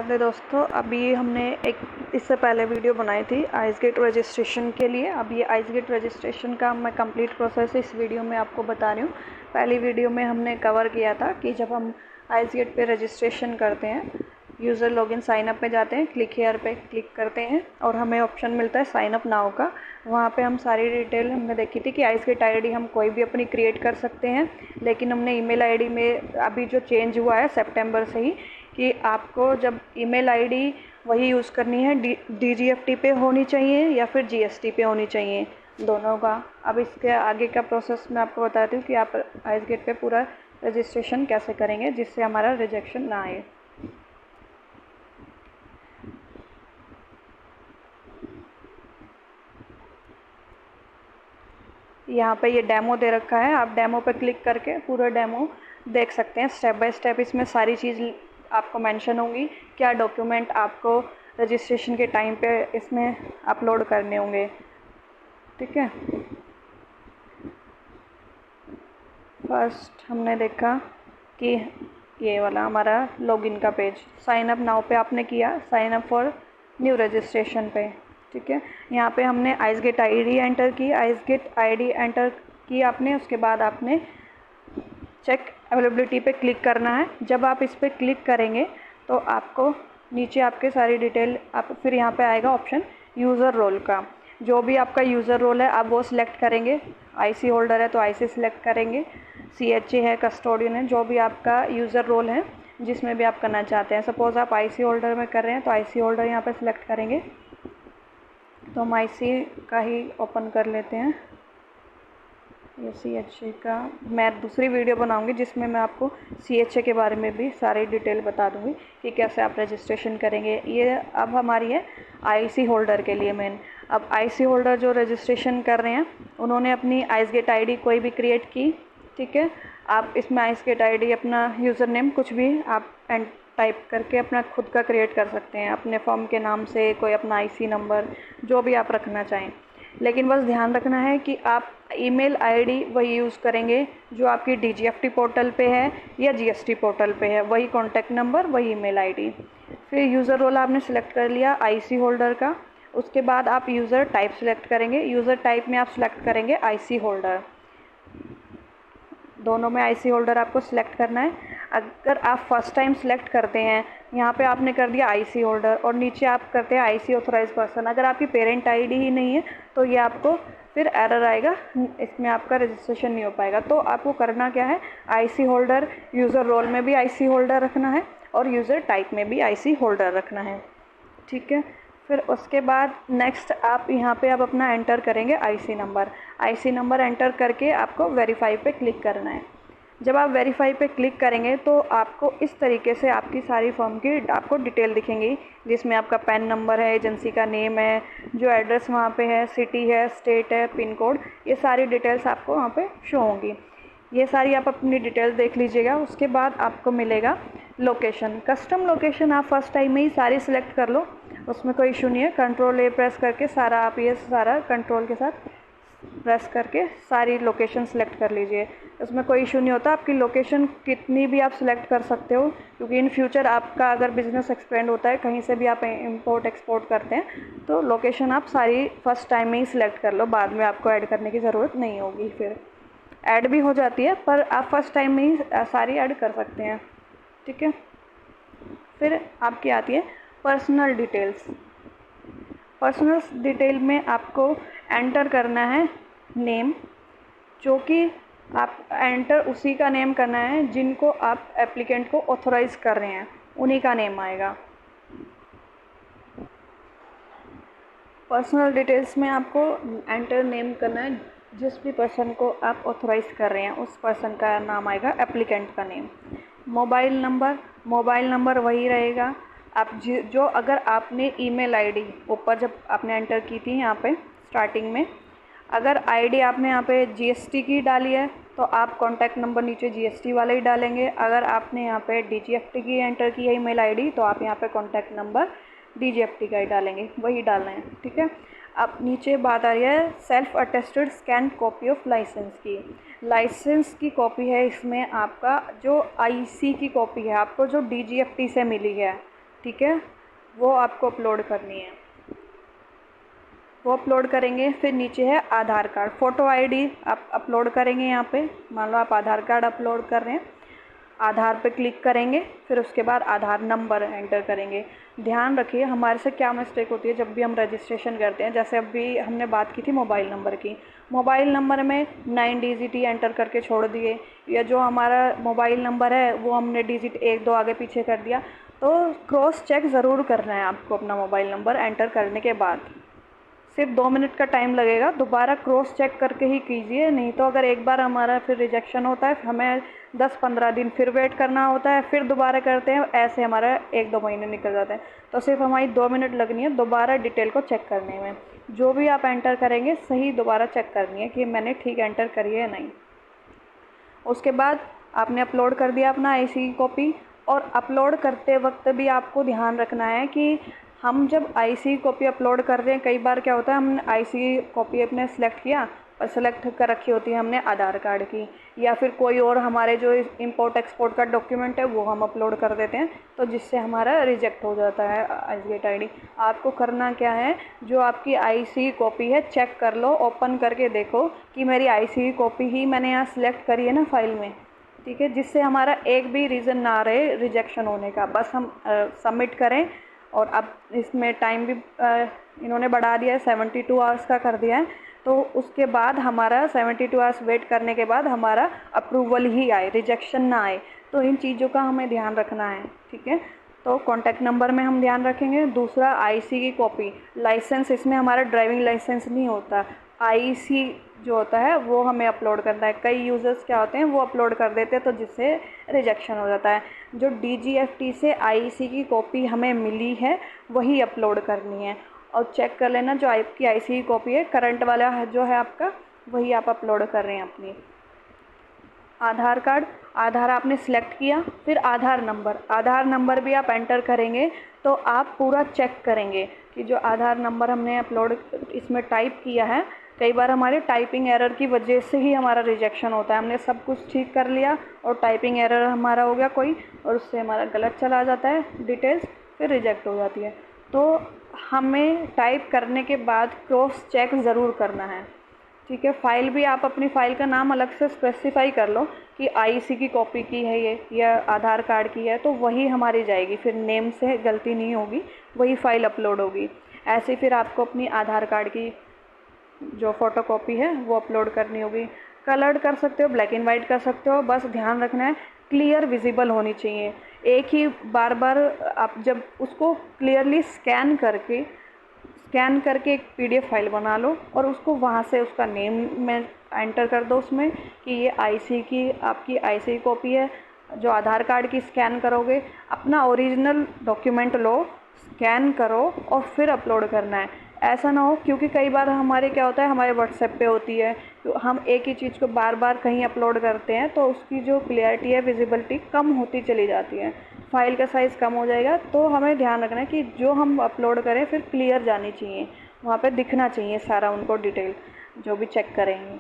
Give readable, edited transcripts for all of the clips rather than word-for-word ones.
Hello दोस्तों, अभी हमने एक इससे पहले वीडियो बनाई थी आइसगेट रजिस्ट्रेशन के लिए। अब ये आइसगेट रजिस्ट्रेशन का मैं कंप्लीट प्रोसेस इस वीडियो में आपको बता रही हूँ। पहली वीडियो में हमने कवर किया था कि जब हम आइसगेट पे रजिस्ट्रेशन करते हैं, यूज़र लॉगिन साइन अप में जाते हैं, क्लिक हेयर पे क्लिक करते हैं और हमें ऑप्शन मिलता है साइन अप नाउ का। वहाँ पे हम सारी डिटेल हमने देखी थी कि आइसगेट आईडी हम कोई भी अपनी क्रिएट कर सकते हैं, लेकिन हमने ईमेल आईडी में अभी जो चेंज हुआ है सितंबर से ही कि आपको जब ईमेल आईडी वही यूज़ करनी है, DGFT पे होनी चाहिए या फिर GST पे होनी चाहिए, दोनों का। अब इसके आगे का प्रोसेस मैं आपको बताती हूँ कि आप आइसगेट पे पूरा रजिस्ट्रेशन कैसे करेंगे जिससे हमारा रिजेक्शन ना आए। यहाँ पे ये डेमो दे रखा है, आप डेमो पे क्लिक करके पूरा डेमो देख सकते हैं। स्टेप बाय स्टेप इसमें सारी चीज़ आपको मेंशन होंगी, क्या डॉक्यूमेंट आपको रजिस्ट्रेशन के टाइम पे इसमें अपलोड करने होंगे। ठीक है, फर्स्ट हमने देखा कि ये वाला हमारा लॉगिन का पेज, साइन अप नाउ पे आपने किया, sign up for new registration पे। ठीक है, यहाँ पे हमने आइसगेट आईडी एंटर की, आइसगेट आईडी एंटर की आपने, उसके बाद आपने चेक अवेलेबिलिटी पे क्लिक करना है। जब आप इस पर क्लिक करेंगे तो आपको नीचे आपके सारी डिटेल आप फिर यहाँ पे आएगा ऑप्शन यूज़र रोल का। जो भी आपका यूज़र रोल है आप वो सिलेक्ट करेंगे। आईसी होल्डर है तो आईसी सिलेक्ट करेंगे, CHA है, कस्टोडियन है, जो भी आपका यूज़र रोल है जिसमें भी आप करना चाहते हैं। सपोज़ आप आईसी होल्डर में कर रहे हैं तो आईसी होल्डर यहाँ पे सिलेक्ट करेंगे। तो हम आईसी का ही ओपन कर लेते हैं। ये CHA का मैं दूसरी वीडियो बनाऊंगी जिसमें मैं आपको CHA के बारे में भी सारी डिटेल बता दूंगी कि कैसे आप रजिस्ट्रेशन करेंगे। ये अब हमारी है आईसी होल्डर के लिए मेन। अब आईसी होल्डर जो रजिस्ट्रेशन कर रहे हैं उन्होंने अपनी आइसगेट आईडी कोई भी क्रिएट की। ठीक है, आप इसमें आइसगेट आईडी अपना यूज़र नेम कुछ भी आप टाइप करके अपना खुद का क्रिएट कर सकते हैं, अपने फॉर्म के नाम से, कोई अपना आईसी नंबर जो भी आप रखना चाहें। लेकिन बस ध्यान रखना है कि आप ईमेल आईडी वही यूज़ करेंगे जो आपकी DGFT पोर्टल पे है या GST पोर्टल पे है, वही कॉन्टैक्ट नंबर, वही ईमेल आईडी। फिर यूज़र रोल आपने सेलेक्ट कर लिया आईसी होल्डर का। उसके बाद आप यूज़र टाइप सेलेक्ट करेंगे। यूज़र टाइप में आप सेलेक्ट करेंगे आईसी होल्डर, दोनों में आईसी होल्डर आपको सिलेक्ट करना है। अगर आप फर्स्ट टाइम सेलेक्ट करते हैं, यहाँ पे आपने कर दिया आईसी होल्डर और नीचे आप करते हैं आईसी ऑथराइज पर्सन, अगर आपकी पेरेंट आईडी ही नहीं है तो ये आपको फिर एरर आएगा, इसमें आपका रजिस्ट्रेशन नहीं हो पाएगा। तो आपको करना क्या है, आईसी होल्डर, यूज़र रोल में भी आईसी होल्डर रखना है और यूज़र टाइप में भी आईसी होल्डर रखना है। ठीक है, फिर उसके बाद नेक्स्ट आप यहाँ पे आप अपना एंटर करेंगे IC number. IC number enter करके आपको वेरीफाई पे क्लिक करना है। जब आप वेरीफाई पे क्लिक करेंगे तो आपको इस तरीके से आपकी सारी फॉर्म की आपको डिटेल दिखेंगी, जिसमें आपका पैन नंबर है, एजेंसी का नेम है, जो एड्रेस वहाँ पे है, सिटी है, स्टेट है, पिन कोड, ये सारी डिटेल्स आपको वहाँ पे शो होंगी। ये सारी आप अपनी डिटेल देख लीजिएगा। उसके बाद आपको मिलेगा लोकेशन, कस्टम लोकेशन आप फर्स्ट टाइम में ही सारी सिलेक्ट कर लो, उसमें कोई इशू नहीं है। कंट्रोल A प्रेस करके सारा आप ये सारा कंट्रोल के साथ प्रेस करके सारी लोकेशन सेलेक्ट कर लीजिए, उसमें कोई इशू नहीं होता। आपकी लोकेशन कितनी भी आप सिलेक्ट कर सकते हो, क्योंकि इन फ्यूचर आपका अगर बिज़नेस एक्सपेंड होता है, कहीं से भी आप इंपोर्ट एक्सपोर्ट करते हैं, तो लोकेशन आप सारी फर्स्ट टाइम में ही सिलेक्ट कर लो, बाद में आपको ऐड करने की ज़रूरत नहीं होगी। फिर ऐड भी हो जाती है पर आप फर्स्ट टाइम में ही सारी ऐड कर सकते हैं। ठीक है, फिर आपकी आती है पर्सनल डिटेल्स। पर्सनल डिटेल में आपको एंटर करना है नेम, जो कि आप एंटर उसी का नेम करना है जिनको आप एप्लीकेंट को ऑथराइज़ कर रहे हैं, उन्हीं का नेम आएगा। पर्सनल डिटेल्स में आपको एंटर नेम करना है, जिस भी पर्सन को आप ऑथराइज़ कर रहे हैं उस पर्सन का नाम आएगा, एप्लीकेंट का नेम। मोबाइल नंबर वही रहेगा। आप जो अगर आपने ईमेल आईडी ऊपर जब आपने एंटर की थी यहाँ पे स्टार्टिंग में, अगर आईडी आपने यहाँ पे GST की डाली है तो आप कॉन्टैक्ट नंबर नीचे GST वाला ही डालेंगे। अगर आपने यहाँ पे DGFT की एंटर की है ईमेल आईडी तो आप यहाँ पे कॉन्टैक्ट नंबर DGFT का ही डालेंगे, वही डालना है। ठीक है, अब नीचे बात आ रही है self attested scan copy of licence की। लाइसेंस की कॉपी है, इसमें आपका जो आईसी की कॉपी है, आपको जो DGFT से मिली है, ठीक है, वो आपको अपलोड करनी है। वो अपलोड करेंगे। फिर नीचे है आधार कार्ड, फ़ोटो आईडी आप अपलोड करेंगे। यहाँ पे मान लो आप आधार कार्ड अपलोड कर रहे हैं, आधार पे क्लिक करेंगे। फिर उसके बाद आधार नंबर एंटर करेंगे। ध्यान रखिए हमारे से क्या मिस्टेक होती है जब भी हम रजिस्ट्रेशन करते हैं। जैसे अभी हमने बात की थी मोबाइल नंबर की, मोबाइल नंबर में 9 डिजिट ही एंटर करके छोड़ दिए, या जो हमारा मोबाइल नंबर है वो हमने डिजिट 1-2 आगे पीछे कर दिया। तो क्रॉस चेक ज़रूर करना है आपको अपना मोबाइल नंबर एंटर करने के बाद। सिर्फ 2 मिनट का टाइम लगेगा, दोबारा क्रॉस चेक करके ही कीजिए। नहीं तो अगर एक बार हमारा फिर रिजेक्शन होता है, हमें 10-15 दिन फिर वेट करना होता है, फिर दोबारा करते हैं, ऐसे हमारा 1-2 महीने निकल जाते हैं। तो सिर्फ हमारी 2 मिनट लगनी है दोबारा डिटेल को चेक करने में। जो भी आप एंटर करेंगे सही दोबारा चेक करनी है कि मैंने ठीक एंटर करी है या नहीं। उसके बाद आपने अपलोड कर दिया अपना आईसी की कॉपी। और अपलोड करते वक्त भी आपको ध्यान रखना है कि हम जब आईसी की कॉपी अपलोड कर रहे हैं, कई बार क्या होता है हमने आईसी की कॉपी अपने सेलेक्ट किया और सेलेक्ट कर रखी होती है हमने आधार कार्ड की, या फिर कोई और हमारे जो इंपोर्ट एक्सपोर्ट का डॉक्यूमेंट है वो हम अपलोड कर देते हैं, तो जिससे हमारा रिजेक्ट हो जाता है आईसीगेट आईडी। आपको करना क्या है, जो आपकी आईसी कॉपी है चेक कर लो, ओपन करके देखो कि मेरी आईसी की कॉपी ही मैंने यहाँ सिलेक्ट करी है ना फाइल में, ठीक है, जिससे हमारा एक भी रीज़न ना रहे रिजेक्शन होने का। बस हम सबमिट करें। और अब इसमें टाइम भी इन्होंने बढ़ा दिया है, 72 आवर्स का कर दिया है। तो उसके बाद हमारा 72 आवर्स वेट करने के बाद हमारा अप्रूवल ही आए, रिजेक्शन ना आए। तो इन चीज़ों का हमें ध्यान रखना है, ठीक है। तो कॉन्टैक्ट नंबर में हम ध्यान रखेंगे। दूसरा आईसी की कॉपी, लाइसेंस, इसमें हमारा ड्राइविंग लाइसेंस नहीं होता, आईसी जो होता है वो हमें अपलोड करना है। कई यूज़र्स क्या होते हैं वो अपलोड कर देते हैं, तो जिससे रिजेक्शन हो जाता है। जो डीजीएफटी से आईसी की कॉपी हमें मिली है वही अपलोड करनी है। और चेक कर लेना जो आपकी आईसी की कॉपी है, करंट वाला जो है आपका, वही आप अपलोड कर रहे हैं अपनी। आधार कार्ड, आधार आपने सिलेक्ट किया। फिर आधार नंबर भी आप एंटर करेंगे। तो आप पूरा चेक करेंगे कि जो आधार नंबर हमने अपलोड इसमें टाइप किया है, कई बार हमारे टाइपिंग एरर की वजह से ही हमारा रिजेक्शन होता है। हमने सब कुछ ठीक कर लिया और टाइपिंग एरर हमारा हो गया कोई, और उससे हमारा गलत चला जाता है डिटेल्स, फिर रिजेक्ट हो जाती है। तो हमें टाइप करने के बाद क्रॉस चेक ज़रूर करना है, ठीक है। फ़ाइल भी आप अपनी फ़ाइल का नाम अलग से स्पेसिफाई कर लो कि आईसी की कॉपी की है ये या आधार कार्ड की है, तो वही हमारी जाएगी, फिर नेम से गलती नहीं होगी, वही फ़ाइल अपलोड होगी। ऐसे फिर आपको अपनी आधार कार्ड की जो फ़ोटोकॉपी है वो अपलोड करनी होगी। कलर्ड कर सकते हो, ब्लैक एंड वाइट कर सकते हो, बस ध्यान रखना है क्लियर विजिबल होनी चाहिए। एक ही बार बार आप जब उसको क्लियरली स्कैन करके एक पीडीएफ फाइल बना लो और उसको वहाँ से उसका नेम में एंटर कर दो उसमें कि ये आईसी की आपकी आईसी कॉपी है। जो आधार कार्ड की स्कैन करोगे, अपना ओरिजिनल डॉक्यूमेंट लो, स्कैन करो और फिर अपलोड करना है। ऐसा ना हो, क्योंकि कई बार हमारे क्या होता है, हमारे व्हाट्सएप पे होती है, तो हम एक ही चीज़ को बार बार कहीं अपलोड करते हैं, तो उसकी जो क्लियरिटी है, विजिबिलिटी कम होती चली जाती है, फ़ाइल का साइज़ कम हो जाएगा। तो हमें ध्यान रखना है कि जो हम अपलोड करें फिर क्लियर जानी चाहिए, वहाँ पे दिखना चाहिए सारा उनको डिटेल, जो भी चेक करेंगे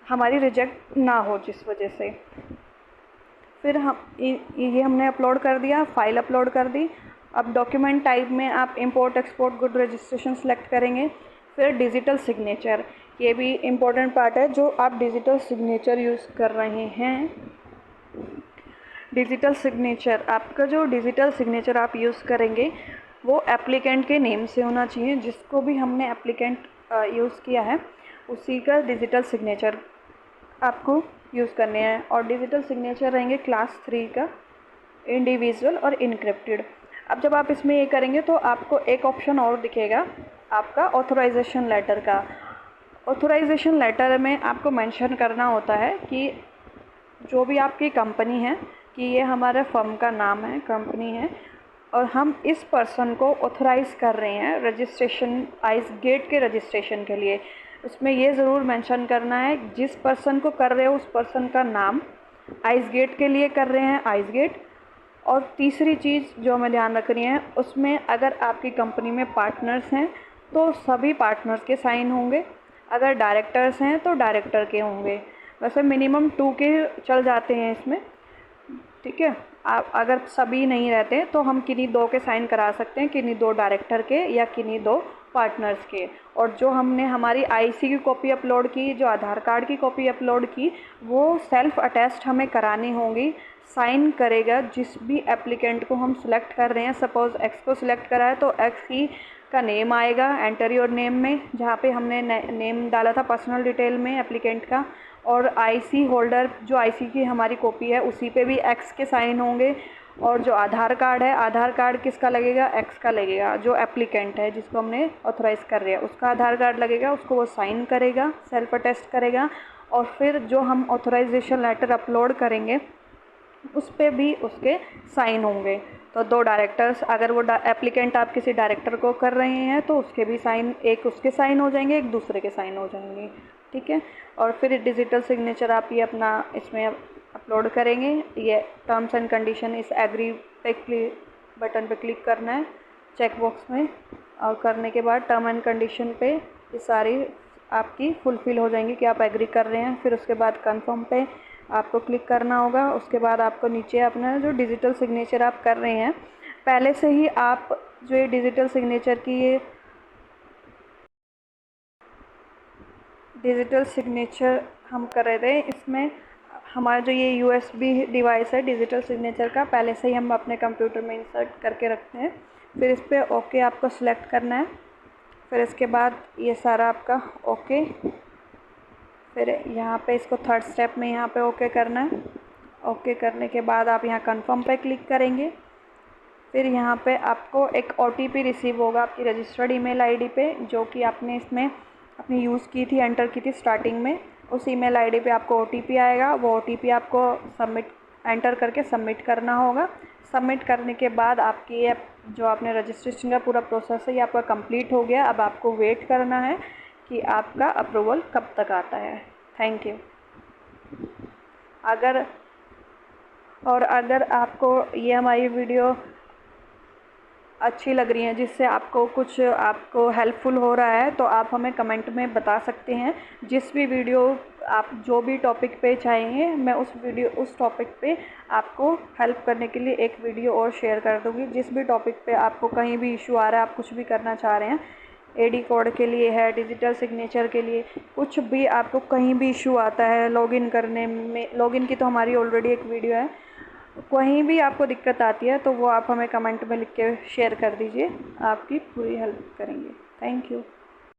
हमारी रिजेक्ट ना हो जिस वजह से। फिर ये हमने अपलोड कर दिया, फ़ाइल अपलोड कर दी। अब डॉक्यूमेंट टाइप में आप import export good registration select करेंगे। फिर डिजिटल सिग्नेचर, ये भी इम्पोर्टेंट पार्ट है, जो आप डिजिटल सिग्नेचर यूज़ कर रहे हैं। डिजिटल सिग्नेचर, आपका जो डिजिटल सिग्नेचर आप यूज़ करेंगे वो एप्लीकेंट के नेम से होना चाहिए, जिसको भी हमने एप्लीकेंट यूज़ किया है उसी का डिजिटल सिग्नेचर आपको यूज़ करने हैं। और डिजिटल सिग्नेचर रहेंगे क्लास 3 का, इंडिविजुअल और इनक्रिप्टेड। अब जब आप इसमें ये करेंगे तो आपको एक ऑप्शन और दिखेगा आपका ऑथराइजेशन लेटर का। ऑथराइजेशन लेटर में आपको मेंशन करना होता है कि जो भी आपकी कंपनी है, कि ये हमारे फर्म का नाम है, कंपनी है, और हम इस पर्सन को ऑथराइज़ कर रहे हैं रजिस्ट्रेशन, आइसगेट के रजिस्ट्रेशन के लिए। उसमें ये ज़रूर मेंशन करना है जिस पर्सन को कर रहे हो उस पर्सन का नाम, आइसगेट के लिए कर रहे हैं आइसगेट। और तीसरी चीज़ जो हमें ध्यान रखनी है, उसमें अगर आपकी कंपनी में पार्टनर्स हैं तो सभी पार्टनर्स के साइन होंगे, अगर डायरेक्टर्स हैं तो डायरेक्टर के होंगे। वैसे मिनिमम 2 के चल जाते हैं इसमें, ठीक है। आप अगर सभी नहीं रहते तो हम किन्हीं दो के साइन करा सकते हैं, किन्हीं दो डायरेक्टर के या किन्हीं दो पार्टनर्स के। और जो हमने हमारी आईसी की कॉपी अपलोड की, जो आधार कार्ड की कॉपी अपलोड की, वो सेल्फ अटेस्ट हमें करानी होंगी। साइन करेगा जिस भी एप्लीकेंट को हम सिलेक्ट कर रहे हैं। सपोज़ एक्स को सिलेक्ट करा है तो एक्स ही का नेम आएगा, एंटर योर नेम में, जहाँ पे हमने नेम डाला था पर्सनल डिटेल में एप्लीकेंट का। और आईसी होल्डर, जो आईसी की हमारी कॉपी है, उसी पे भी एक्स के साइन होंगे। और जो आधार कार्ड है, आधार कार्ड किसका लगेगा? एक्स का लगेगा। जो एप्लीकेंट है जिसको हमने ऑथराइज़ कर रहे हैं उसका आधार कार्ड लगेगा, उसको वो साइन करेगा, सेल्फ अटेस्ट करेगा। और फिर जो हम ऑथराइजेशन लेटर अपलोड करेंगे उस पर भी उसके साइन होंगे। तो दो डायरेक्टर्स, अगर वो एप्लीकेंट आप किसी डायरेक्टर को कर रहे हैं तो उसके भी साइन, एक उसके साइन हो जाएंगे, एक दूसरे के साइन हो जाएंगे, ठीक है। और फिर डिजिटल सिग्नेचर आप ये अपना इसमें अपलोड करेंगे। ये टर्म्स एंड कंडीशन, इस एग्री पे बटन पे क्लिक करना है चेक बॉक्स में, और करने के बाद टर्म एंड कंडीशन पे ये सारी आपकी फुलफ़िल हो जाएंगी कि आप एग्री कर रहे हैं। फिर उसके बाद कंफर्म पे आपको क्लिक करना होगा। उसके बाद आपको नीचे अपना जो डिजिटल सिग्नेचर आप कर रहे हैं, पहले से ही आप जो ये डिजिटल सिग्नेचर की ये डिजिटल सिग्नेचर हम कर रहे थे, इसमें हमारा जो ये यूएसबी डिवाइस है डिजिटल सिग्नेचर का, पहले से ही हम अपने कंप्यूटर में इंसर्ट करके रखते हैं। फिर इस पर ओके आपको सिलेक्ट करना है। फिर इसके बाद ये सारा आपका ओके, फिर यहाँ पे इसको थर्ड स्टेप में यहाँ पे ओके करना है। ओके करने के बाद आप यहाँ कंफर्म पे क्लिक करेंगे। फिर यहाँ पे आपको एक ओटीपी रिसीव होगा आपकी रजिस्टर्ड ईमेल आईडी पे, जो कि आपने इसमें अपनी यूज़ की थी, एंटर की थी स्टार्टिंग में। उस ईमेल आईडी पे आपको ओटीपी आएगा, वो ओटीपी आपको एंटर करके सबमिट करना होगा। सबमिट करने के बाद आपकी ये जो आपने रजिस्ट्रेशन का पूरा प्रोसेस है ये आपका कंप्लीट हो गया। अब आपको वेट करना है कि आपका अप्रूवल कब तक आता है। Thank you. अगर आपको ये हमारी वीडियो अच्छी लग रही है, जिससे आपको हेल्पफुल हो रहा है, तो आप हमें कमेंट में बता सकते हैं। जिस भी वीडियो आप जो भी टॉपिक पे चाहेंगे, मैं उस टॉपिक पे आपको हेल्प करने के लिए एक वीडियो और शेयर कर दूँगी। जिस भी टॉपिक पे आपको कहीं भी इशू आ रहा है, आप कुछ भी करना चाह रहे हैं, एडी कोड के लिए है, डिजिटल सिग्नेचर के लिए, कुछ भी आपको कहीं भी इशू आता है लॉगिन करने में, लॉगिन की तो हमारी ऑलरेडी एक वीडियो है, कहीं भी आपको दिक्कत आती है तो वो आप हमें कमेंट में लिख के शेयर कर दीजिए, आपकी पूरी हेल्प करेंगे। Thank you.